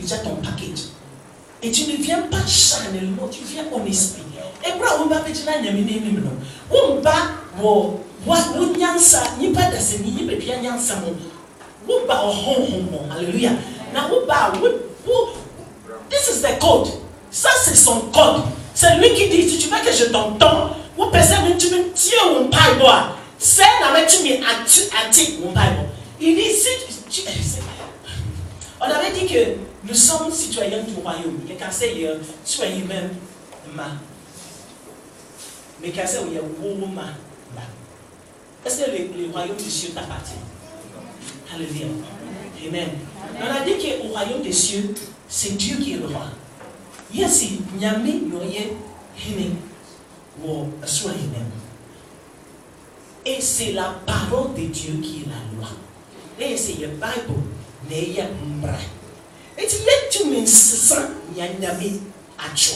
déjà ton package. Et tu ne viens pas charnellement, tu viens en esprit. Et pour on va faire la nyamine non. On va wo nyansa ni pas de seni ni be nyansa mo. On va hon. Alléluia. Na on va this is the code. Ça c'est son code. C'est lui qui dit si tu veux que je t'entende, ou personne tu me tiens on paille bois. C'est la mais tu me anti on paille. Il dit si on avait dit que nous sommes citoyens du royaume. Il y a qu'à dire soyez même ma. Mais qu'à dire il y a woman. Est-ce que le royaume des cieux t'appartient? Alléluia. Amen. On a dit qu'au royaume des cieux, c'est Dieu qui est le roi. Yesi nyami noye hine wo aswa hine. Et c'est la parole de Dieu qui est la loi. Et c'est le Bible ne ya mbra. Et tu me sens nyami acho.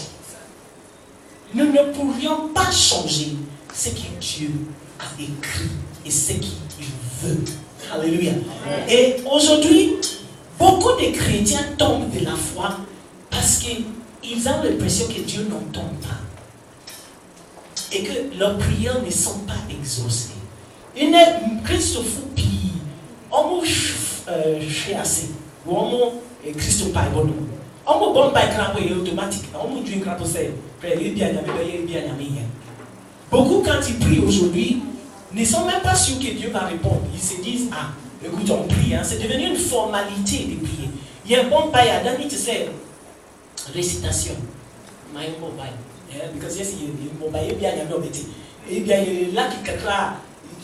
Nous ne pourrions pas changer ce que Dieu a écrit et ce qu'il veut. Alléluia. Et aujourd'hui, beaucoup de chrétiens tombent de la foi parce qu'ils ont l'impression que Dieu n'entend pas et que leurs prières ne sont pas exaucées. Il est Christophe Pi, on m'a assez, ou on m'a Christophe Pi, on m'a bon by crampo et automatique, on m'a dû crampo c'est, beaucoup quand ils prient aujourd'hui ne sont même pas sûrs que Dieu va répondre. Ils se disent ah, écoute, on prie, hein. C'est devenu une formalité de prier. Il y a un bon bail à donner, tu sais, récitation. My mobile. Because yes, il y a un mobile, bien, il y a un obéti. Et bien, il y a là qui craque,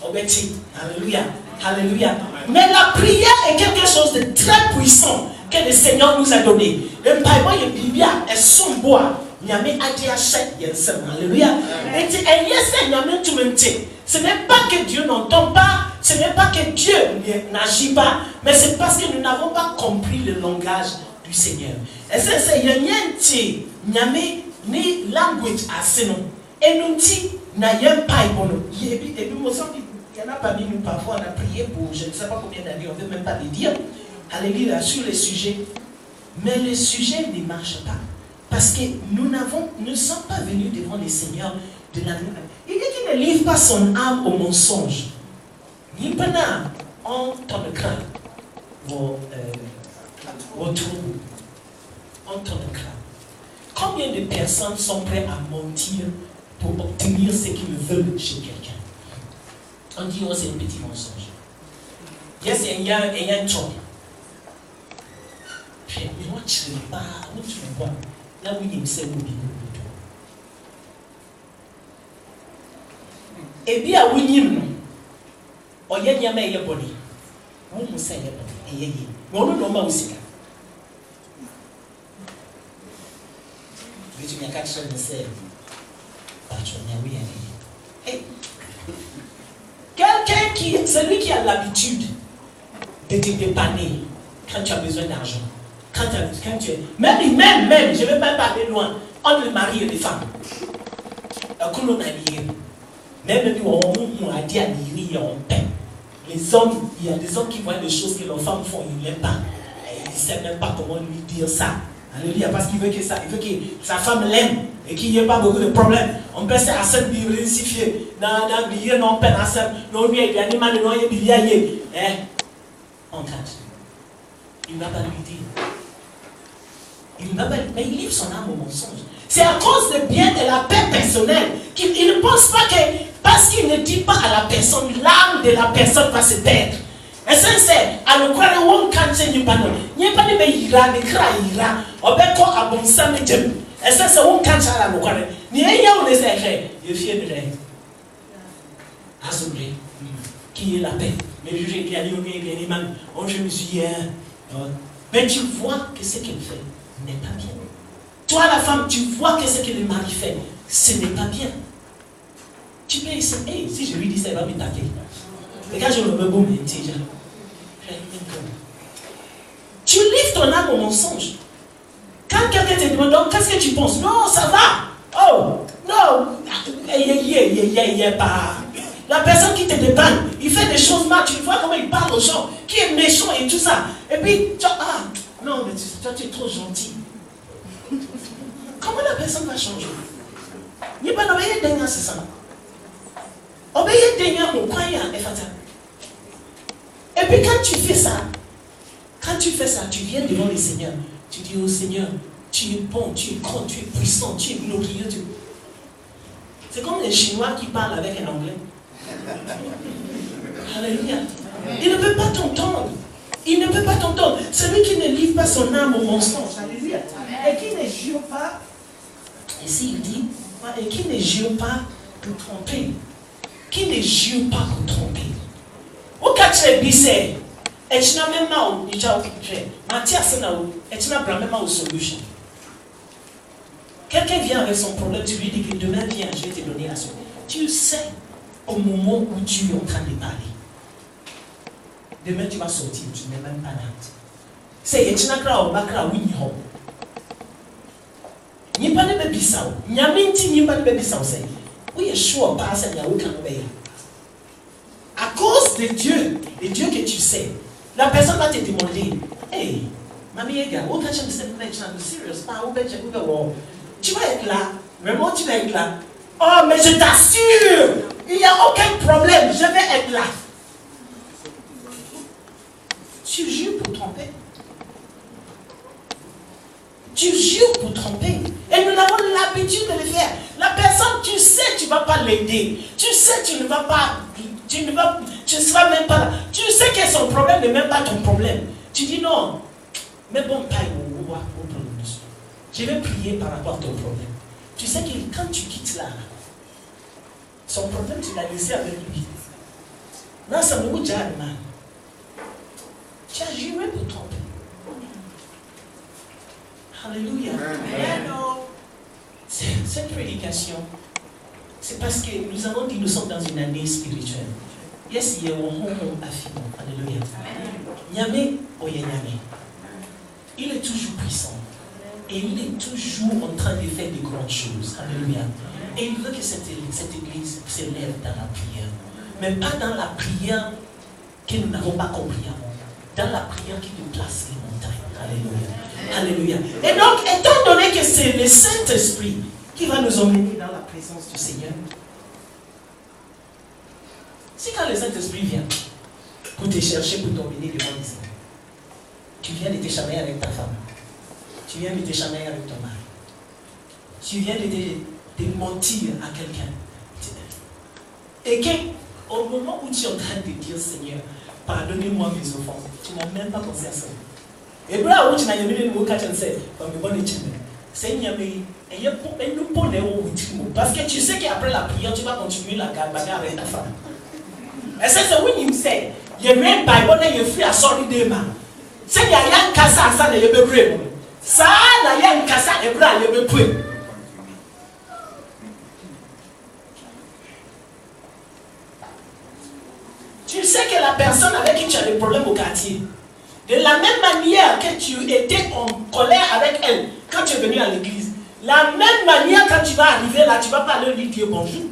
obéti. Alléluia. Alléluia. Mais la prière est quelque chose de très puissant que le Seigneur nous a donné. Le Bible, il y a un son bois. Alléluia. Et ce n'est pas que Dieu n'entend pas, ce n'est pas que Dieu n'agit pas, mais c'est parce que nous n'avons pas compris le langage du Seigneur. Et c'est ni language à ce nom. Et nous dit, n'ayons pas il y en a parmi nous parfois, on a prié pour je ne sais pas combien d'années, on ne veut même pas le dire. Alléluia, sur le sujet. Mais le sujet ne marche pas. Parce que nous ne sommes pas venus devant le Seigneur de la nuit. Il dit qu'il ne livre pas son âme au mensonge. Ni pas en temps de crainte. Au trouble. En temps de crainte. Combien de personnes sont prêtes à mentir pour obtenir ce qu'ils veulent chez quelqu'un? On dit oh, c'est un petit mensonge. Yes, il y a un job. Puis, moi, tu ne sais pas, où tu me vois. Là où il me sait où il est. Et bien, où il est, on y a un bonnet. Où on sait un bonnet. Mais on ne l'a aussi. Mais tu n'as qu'à chercher le sel. Quelqu'un qui, celui qui a l'habitude de te dépanner quand tu as besoin d'argent. Quand tu es, même, je ne vais pas parler loin, entre le mari et les femmes. Même on a dit à Niri, on paie. Les hommes, il y a des hommes qui voient des choses que leurs femmes font, ils n'aiment pas. Ils ne savent même pas comment lui dire ça. Alléluia, parce qu'il veut que sa femme l'aime et qu'il n'y ait pas beaucoup de problèmes. On peut se assez diversifier. Non, peine à ça. Non, lui, il y a des animaux, non, il y a des on cache. Il ne va pas lui dire. Mais il livre son âme au mensonge. C'est à cause de bien de la paix personnelle qu'il ne pense pas que parce qu'il ne dit pas à la personne, l'âme de la personne va se perdre. Et ça c'est à le croire on can't change pas non. N'y pas de ira de cra ira. Obeko abonsa me dem. Et ça c'est on can't change le croire. Ni ya on les fait. Je suis de l'air. Assemblée qui est la paix. Mais je dis bien on je me suis mais tu vois que ce qu'elle fait n'est pas bien. Toi la femme, tu vois que ce que le mari fait, ce n'est pas bien. Tu peux essayer, hey, si je lui dis ça, il va me taper. Et quand je me veux bon, tu livres ton âme au mensonge. Quand quelqu'un te demande, donc qu'est-ce que tu penses? Non, ça va. Oh, non. Pas. La personne qui te dépanne, il fait des choses mal, tu vois comment il parle aux gens, qui est méchant et tout ça. Et puis, Non, mais toi, tu es trop gentil. Comment la personne va changer? Il n'y a pas d'obéir d'un c'est ça. Obéir d'un mon croyant est fatal. Et puis quand tu fais ça, tu viens devant le Seigneur. Tu dis au Seigneur, tu es bon, tu es grand, tu es puissant, tu es glorieux. C'est comme les Chinois qui parlent avec un Anglais. Alléluia. Il ne peut pas t'entendre. Il ne peut pas t'entendre. Celui qui ne livre pas son âme au mensonge. Alléluia. Et qui ne jure pas. Ici il dit, et qui ne jure pas pour tromper. Qui ne jure pas pour tromper. Au cas de Bissé, et tu n'as même pas où il y a Mathias et tu n'as même pas où solution. Quelqu'un vient avec son problème, tu lui dis que demain viens, je vais te donner la solution. Tu sais au moment où tu es en train de parler. Demain tu vas sortir, tu n'es même pas là. C'est et tu n'as pas au bakra ou n'y n'y pas de bébé sao. N'y a même n'y pas de bébé sao. Oui, je suis pas ça, il n'y a aucun obéir. À cause de Dieu que tu sais, la personne va te demander, hey, mamie Ega, où quand tu me sais, serious, pas où tu vas être là, vraiment tu vas être là. Oh, mais je t'assure, il n'y a aucun problème, je vais être là. Tu jures pour tromper. Tu jures pour tromper. Et nous avons l'habitude de le faire. La personne, tu sais, tu ne vas pas l'aider. Tu sais, tu ne vas pas, tu ne seras même pas là. Tu sais que son problème n'est même pas ton problème. Tu dis non, mais bon, je vais prier par rapport à ton problème. Tu sais que quand tu quittes là, son problème, tu l'as laissé avec lui. Non, ça me dit mal. Tu as juré pour tromper. Alléluia. Cette prédication, c'est parce que nous avons dit que nous sommes dans une année spirituelle. Yes, il y a un affirme. Alléluia. Nyame Oyenyame. Il est toujours puissant. Et il est toujours en train de faire de grandes choses. Alléluia. Et il veut que cette église s'élève dans la prière. Mais pas dans la prière que nous n'avons pas compris avant. Dans la prière qui déplace les montagnes. Alléluia. Alléluia. Et donc, étant donné que c'est le Saint-Esprit qui va nous emmener dans la présence du Seigneur, si quand le Saint-Esprit vient pour te chercher, pour t'emmener devant les Seigneur, tu viens de te chamailler avec ta femme, tu viens de te chamailler avec ton mari, tu viens de mentir à quelqu'un, et qu'au moment où tu es en train de dire Seigneur, pardonnez-moi mes offenses, tu n'as même pas pensé à ça. Et là où tu n'as jamais vu le mot quand tu sais, comme le bon étudiant, Seigneur, parce que tu sais qu'après la prière, tu vas continuer la bagarre avec ta femme. Et c'est ce que il me sait. Il y a même pas bon, il fait à sortir des mains. C'est qu'il y a un cassa, ça ne peut plus. Ça, il y a un cassa, et là, il ne peut plus. Tu sais que la personne avec qui tu as des problèmes au quartier, de la même manière que tu étais en colère avec elle quand tu es venu à l'église, la même manière quand tu vas arriver là, tu ne vas pas leur dire bonjour.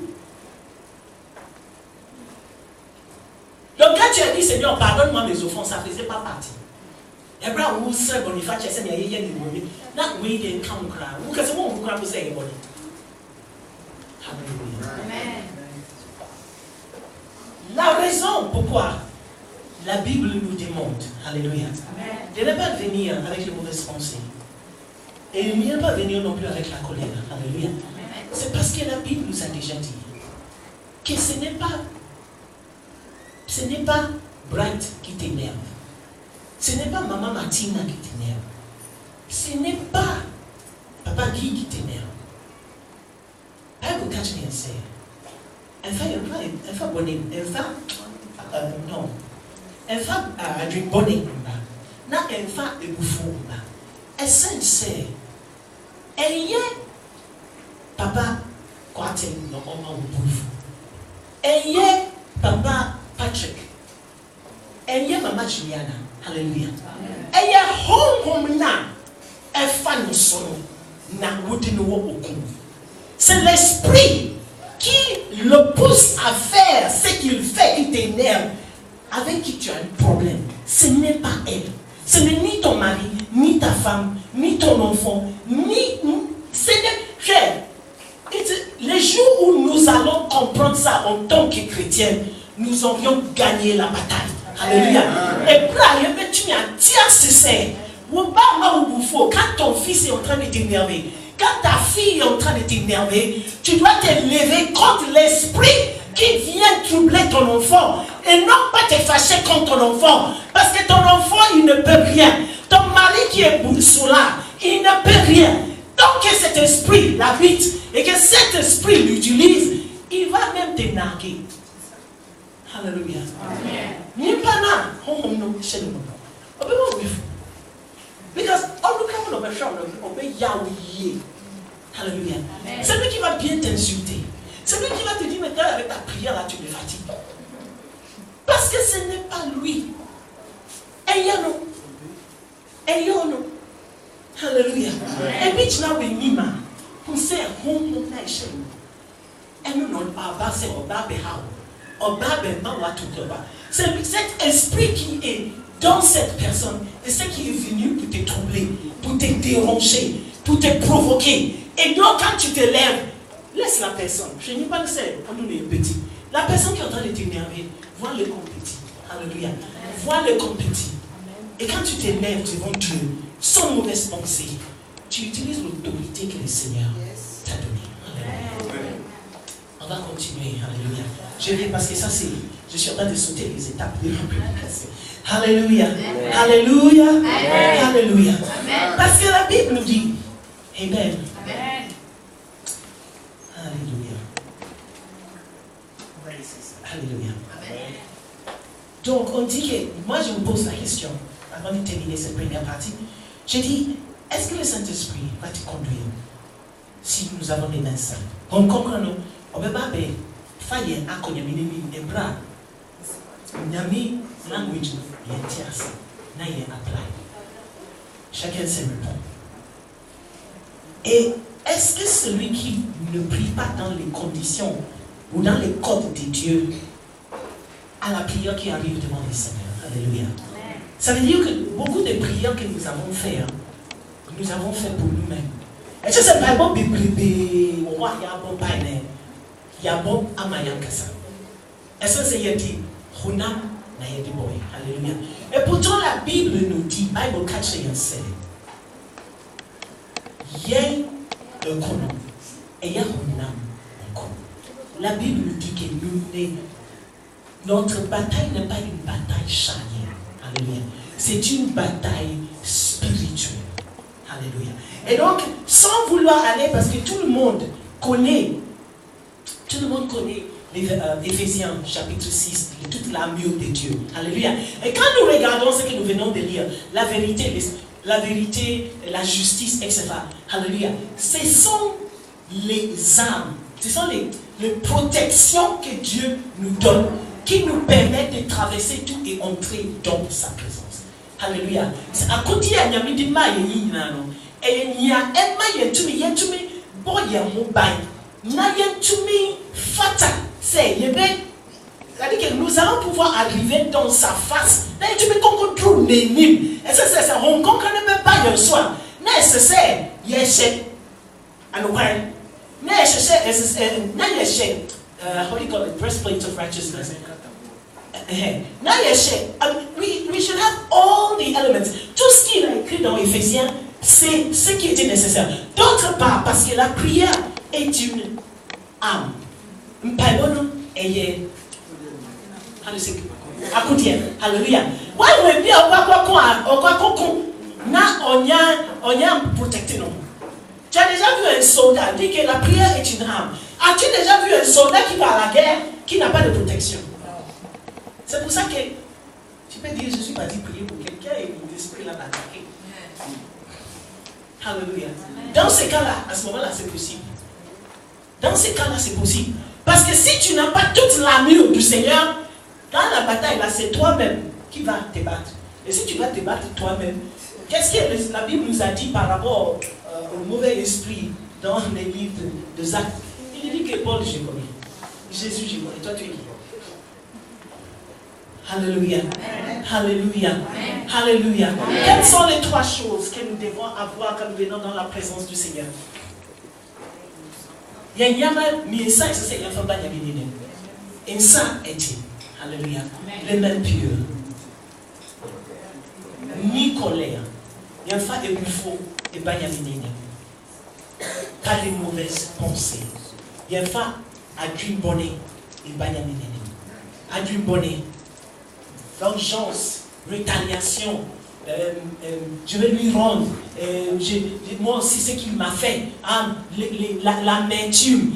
Donc quand tu as dit Seigneur, pardonne-moi mes offenses, ça ne faisait pas partie. Et puis vous serez Boniface, tu sais, il y a des mots. Là, oui, il y a un camp. Vous qu'est-ce que vous croyez que c'est bon? Amen. La raison pourquoi la Bible nous demande, alléluia, de ne pas venir avec les mauvaises pensées. Et il ne pas venir non plus avec la colère, alléluia. C'est parce que la Bible nous a déjà dit que ce n'est pas Bright qui t'énerve. Ce n'est pas Maman Martina qui t'énerve. Ce n'est pas Papa Guy qui t'énerve. Bible catch me and say, elle fait bonnet, elle fait du bonnet, na elle fait de bouffon, elle sait, elle y est Papa quoi t'es dans le moment où bouffe, elle y est Papa Patrick, elle y est Maman Juliana, alléluia, elle y est home na, elle fait nos sons, na woudino oku. C'est l'esprit qui le pousse à faire ce qu'il fait, qui t'énerve, avec qui tu as un problème. Ce n'est pas elle. Ce n'est ni ton mari, ni ta femme, ni ton enfant, les jours où nous allons comprendre ça en tant que chrétiens, nous aurions gagné la bataille. Alléluia. Et puis, tu m'as dit à ce c'est. Quand ton fils est en train de t'énerver, quand ta fille est en train de t'énerver, tu dois te lever contre l'esprit qui vient troubler ton enfant et non pas te fâcher contre ton enfant, parce que ton enfant il ne peut rien. Ton mari qui est boussoula, il ne peut rien. Tant que cet esprit l'habite et que cet esprit l'utilise, il va même te narguer. Alléluia. Amen. Because Alléluia. C'est lui qui va bien t'insulter. C'est lui qui va te dire, mais avec ta prière là, tu me fatigues. Parce que ce n'est pas lui. Ayano. Alléluia. Et puis tu n'as pas Nima. On sait, on a échec. Et nous, on va c'est c'est cet esprit qui est dans cette personne, et ce qui est venu pour te troubler, pour te déranger, pour te provoquer. Et donc, quand tu te lèves, laisse la personne. Je n'ai pas le sel, quand on est petit. La personne qui est en train de t'énerver, vois le compétit. Alléluia. Vois le compétit. Et quand tu te lèves devant Dieu, sans mauvaise pensée, tu utilises l'autorité que le Seigneur t'a donnée. Alléluia. On va continuer. Alléluia. Je viens parce que ça c'est. Je suis en train de sauter les étapes de la prédication. Alléluia. Alléluia. Alléluia. Parce que la Bible nous dit. Amen. Alléluia. Alléluia. Donc on dit que. Moi je vous pose la question. Avant de terminer cette première partie. Je dis. Est-ce que le Saint-Esprit va te conduire si nous avons les mains saintes? On comprend nous. On peut pas faire un cognomine et bras. Nyami language yentias na y apply. Chacun se répond. Et est-ce que celui qui ne prie pas dans les conditions ou dans les codes de Dieu a la prière qui arrive devant le Seigneur? Alléluia. Ça veut dire que beaucoup de prières que nous avons fait, nous avons fait pour nous-mêmes. Et ça c'est pas bon bébé, on voit il y a bon païne, il y a bon amayankasa. Et ça c'est yeti, hunam na yeti boy. Alléluia. Et pourtant la Bible nous dit, Bible catch et sait, yé le kono et yé hunam le kono. La Bible nous dit que notre bataille n'est pas une bataille charnière. Alléluia. C'est une bataille spirituelle. Alléluia. Et donc, sans vouloir aller, parce que tout le monde connaît Éphésiens chapitre 6, toute l'armure de Dieu. Alléluia. Et quand nous regardons ce que nous venons de lire, la vérité, la justice, etc. Alléluia. Ce sont les armes, ce sont les protections que Dieu nous donne, qui nous permettent de traverser tout et entrer dans sa présence. Alléluia. À côté, il y a des mailles, et il y a un maille, tu me boya mobile. N'ayantumi fata, c'est c'est-à-dire que nous allons pouvoir arriver dans sa face. N'ayantumi concours nénim. Et ça, c'est Hong Kong ne peut pas y soir. Nécessaire, yéché. Alors, nécessaire, how do you call it? Breastplate of righteousness. We should have all the elements. Tout ce qu'il a écrit dans Éphésiens, c'est ce qui était nécessaire. D'autre part, parce que la prière est une âme. Alléluia. On y a protecté. Tu as déjà vu un soldat dire que la prière est une âme. As-tu déjà vu un soldat qui va à la guerre qui n'a pas de protection? C'est pour ça que tu peux dire, je suis parti prier pour quelqu'un et l'esprit l'a attaqué. Alléluia. Dans ces cas-là, à ce moment-là, c'est possible. Dans ces cas-là, c'est possible. Parce que si tu n'as pas toute l'armure du Seigneur, dans la bataille, là, c'est toi-même qui vas te battre. Et si tu vas te battre toi-même, qu'est-ce que la Bible nous a dit par rapport au mauvais esprit dans les livres de Jacques? Il dit que Paul, j'ai connu. Jésus, j'ai connu. Et toi, tu es qui? Alléluia. Alléluia. Alléluia. Quelles sont les 3 choses que nous devons avoir quand nous venons dans la présence du Seigneur? Il y a un ça, c'est un femme et ça est-il. Alléluia. Les mains pures. Ni colère. Il y a un femme et un faux et pas pas de mauvaises pensées. Il y a un femme à du bonnet et pas à du bonnet. Vengeance, rétaliation, je vais lui rendre, moi aussi ce qu'il m'a fait, l'amertume,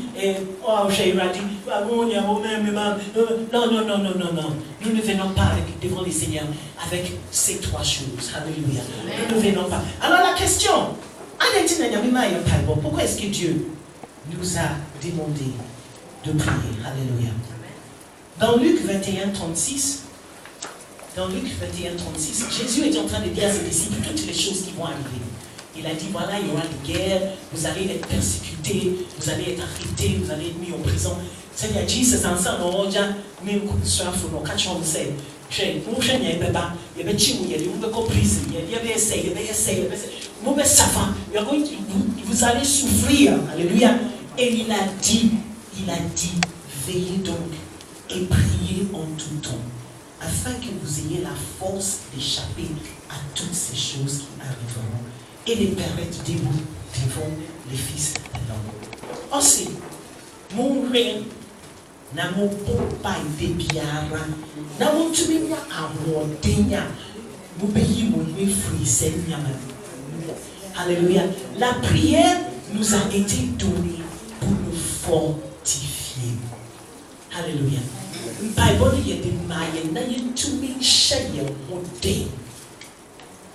oh j'ai dit, non, nous ne venons pas devant les seigneurs avec ces 3 choses, alléluia, nous ne venons pas. Alors la question, pourquoi est-ce que Dieu nous a demandé de prier, alléluia. Dans Luc 21, 36, Jésus est en train de dire à ses disciples toutes les choses qui vont arriver. Il a dit, voilà, il y aura des guerres, vous allez être persécutés, vous allez être arrêtés, vous allez être mis en prison. Seigneur dit, c'est ça, non, mais vous savez, vous allez souffrir, alléluia. Et il a dit, veillez donc et priez en tout temps, afin que vous ayez la force d'échapper à toutes ces choses qui arriveront et les permettre debout devant les fils de l'homme. Aussi, mon règne n'a mon bon pas été bien, n'a mon tumia à mon dénia, mon pays, mon fruit, alléluia. La prière nous a été donnée pour nous fortifier. Alléluia.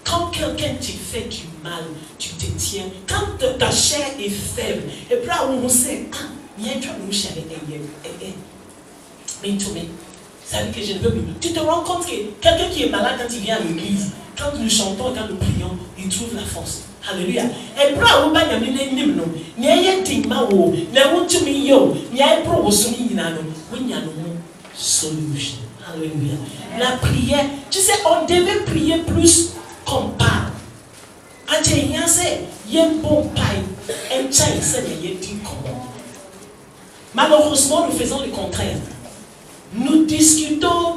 Quand quelqu'un te fait du mal, tu te tiens. Quand ta chair est faible, et puis là on sait, ça veut dire que je ne veux plus. Tu te rends compte que quelqu'un qui est malade quand il vient à l'église, quand nous chantons, quand nous prions, il trouve la force. Alléluia. Et puis là on va y aller solution. Alléluia. La prière, tu sais, on devait prier plus qu'on parle. Malheureusement, nous faisons le contraire. Nous discutons.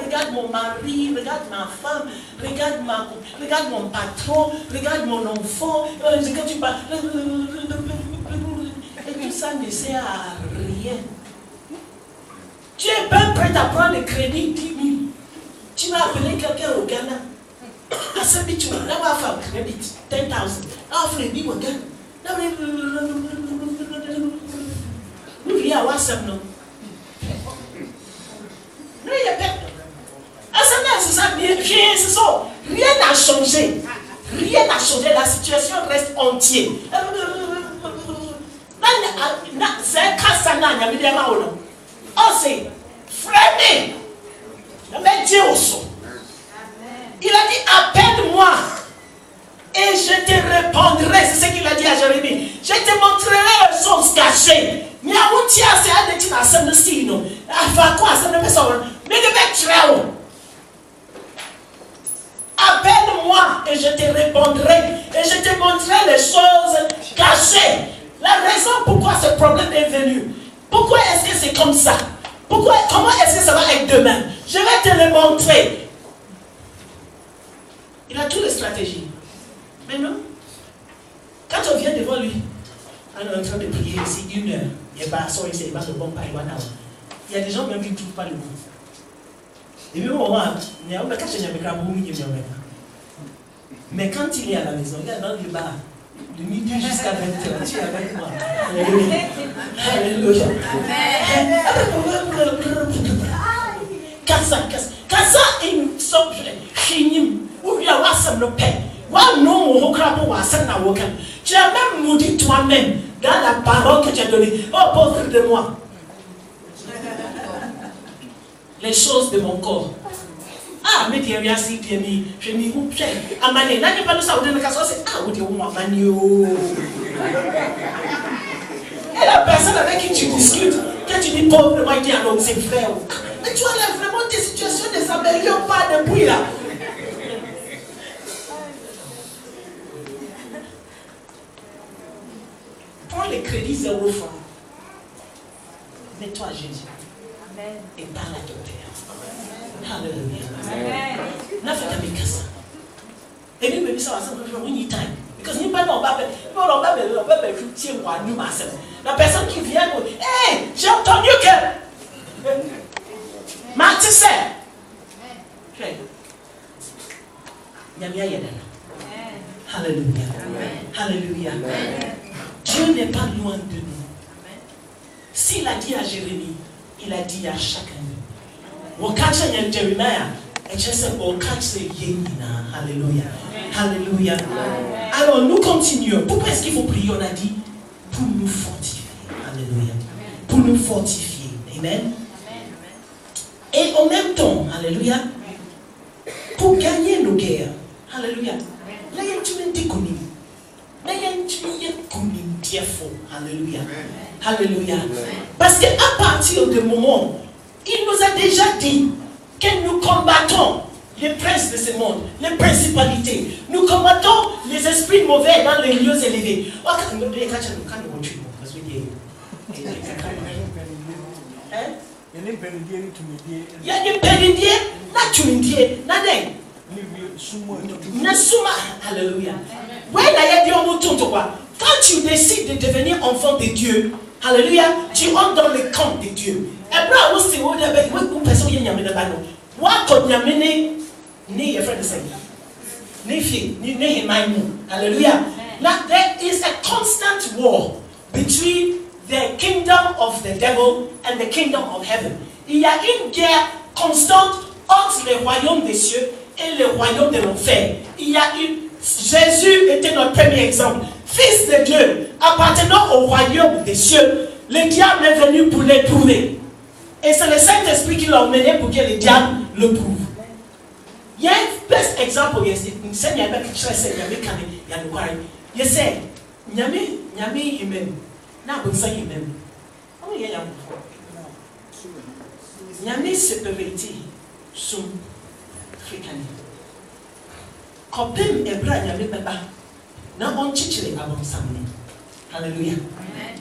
Regarde mon mari, regarde ma femme, regarde mon patron, regarde mon enfant. Quand tu parles, et tout ça ne sert à rien. Tu es bien prêt à prendre le crédit 10 000. Tu vas appeler quelqu'un au Ghana. À ce moment tu vas faire un crédit 10 000. Ah, frère, dis au Ghana. Nous vivons à WhatsApp, non? Non, il y a personne. À ce moment, rien n'a changé. Rien n'a changé. La situation reste entière. C'est Kassana, il y a mis des mains. Oh, c'est freiné. Mais Dieu au son. Il a dit, appelle-moi et je te répondrai. C'est ce qu'il a dit à Jérémie. Je te montrerai les choses cachées. Mais à vous dire, c'est un petit nassem de sino. À quoi ça ne peut pas. Mais de mettre appelle-moi et je te répondrai. Et je te montrerai les choses cachées. La raison pourquoi ce problème est venu. Pourquoi est-ce que c'est comme ça? Comment est-ce que ça va être demain? Je vais te le montrer. Il a toutes les stratégies. Mais non. Quand on vient devant lui, on est en train de prier ici 1 heure. Il n'y a pas le bon pas. Il y a des gens même qui ne trouvent pas le bon. Et puis au moment, mais quand il est à la maison, il est dans le bar. De midi jusqu'à 20h, tu es avec moi. Alléluia. Alléluia. Kasa in sobre chinim ou bien wasam le pain. Wa non au crapaud wasan na wokan. Tu as même maudit toi-même dans la parole que tu as donnée. Oh pauvre de moi. Les choses de mon corps. Ah, mais tu as si tu as mis, je m'y coupe. Amane, n'a pas de ça, on est dans le cas, c'est ah, ou tu et la personne avec qui tu discutes, quand tu dis pauvre, moi, il dit alors c'est frère. Mais tu enlèves vraiment tes situations ne s'améliorent pas depuis là. Prends les crédits 0 francs. Mets-toi à Jésus. Amen. Et parle à ton Père. Alléluia. Amen. N'a fait qu'à mes casses. Et puis, mais ça va faire une time. Parce que nous ne pas la personne qui vient, hey, j'ai entendu que Martin sait. Alléluia. Alléluia. Dieu n'est pas loin de nous. S'il a dit à Jérémie, il a dit à chacun de nous. Alléluia. Alléluia. Alors nous continuons. Pourquoi est-ce qu'il faut prier? On a dit pour nous fortifier. Alléluia. Pour nous fortifier. Amen. Et en même temps, alléluia, pour gagner nos guerres. Alléluia. Alléluia. Alléluia. Parce qu'à partir du moment, il nous a déjà dit que nous combattons les princes de ce monde, les principalités. Nous combattons les esprits mauvais dans les lieux élevés. Il y a des périndiers, alléluia. Quand tu décides de devenir enfant de Dieu, alléluia, tu entres dans le camp de Dieu. Hallelujah. Now there is a constant war between the kingdom of the devil and the kingdom of heaven. Il y a une guerre constante entre le royaume des cieux et le royaume de l'enfer. Jésus était notre premier exemple. Fils de Dieu, appartenant au royaume des cieux, le diable est venu pour l'éprouver. Et c'est le Saint-Esprit qui l'a emmené pour que le diable le prouve. Il y a un best exemple, il y a un Seigneur qui cherche il y a il y a c'est Nyami Amen. Na bonsa Amen. Oh il y a Nyami sécurité sous Africaine. Kopim Ebra Nyami baba. Na on chichile abonsa. Hallelujah. Amen.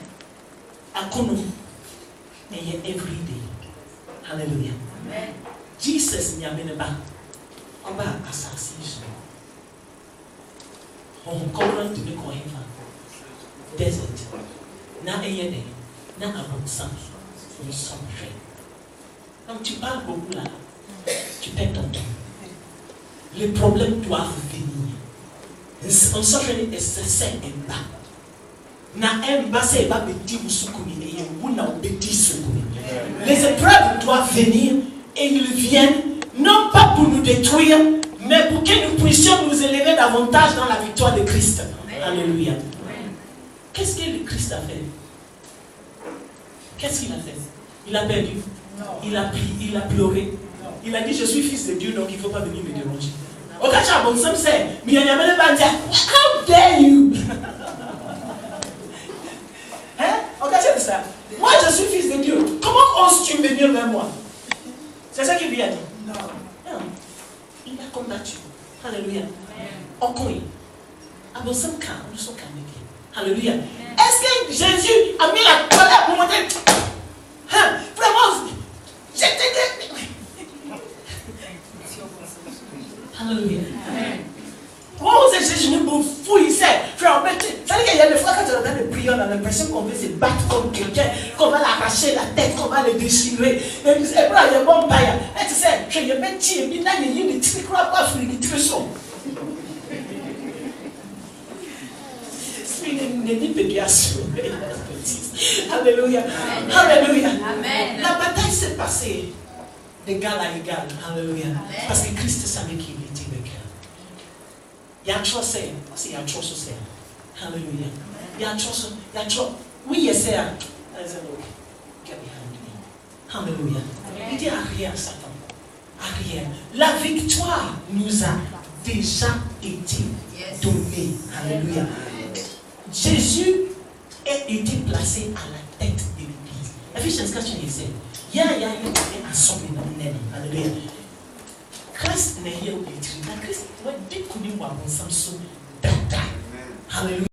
Akono eye every day. Hallelujah. Amen. Jesus Nyami neba. Oba assassination. On covenant to make heaven. Desert. Na eyede. Na abonsa. Nous sommes faits. Donc tu parles beaucoup là. Tu perds ton temps. Les problèmes doivent venir. On s'entraîne et c'est un bas. Na un bas c'est pas petit moussoukuni et un bouna petit soukouni. Les épreuves doivent venir et ils viennent non pas pour nous détruire, mais pour que nous puissions nous élever davantage dans la victoire de Christ. Alléluia. Qu'est-ce que le Christ a fait? Qu'est-ce qu'il a fait? Il a perdu. Il a pris, il a pleuré. Il a dit je suis fils de Dieu donc il ne faut pas venir me déranger. How dare you? Hein? Moi je suis fils de Dieu. Comment oses-tu venir vers moi? C'est ça qu'il lui a dit. Non. Il a combattu. Alléluia. Okoye. Abosam ka, nous sommes calmés. Alléluia. Est-ce que Jésus a mis la colère pour monter? Hein? Vraiment, j'étais. Alléluia. Comment vous êtes Jésus me fouille, c'est frère, ça veut dire qu'il y a des fois quand on est en train de prier, on a l'impression qu'on veut se battre contre quelqu'un, qu'on va l'arracher la tête, qu'on va le déchirer. Et puis, c'est pas il y a bon païen. Et tu sais, je vais mettre tiens, il y a une petite croix pas frère, il tire son. Alléluia. Alléluia. La bataille s'est passée d'égal à égal. Alléluia. Parce que Christ savait qu'il était le cœur. Il y a trop c'est. Il y a trop c'est. Alléluia. Il y a trop. Oui, il y a ça. Get behind me. Alléluia. Il dit arrière, Satan. Arrière. La victoire nous a déjà été donnée. Alléluia. Jésus a été placé à la tête de l'Église. Ephésiens 4, il ya asɔre na nani hallelujah Christ na here we treat na Christ what did kuni wa bonsam so dada hallelujah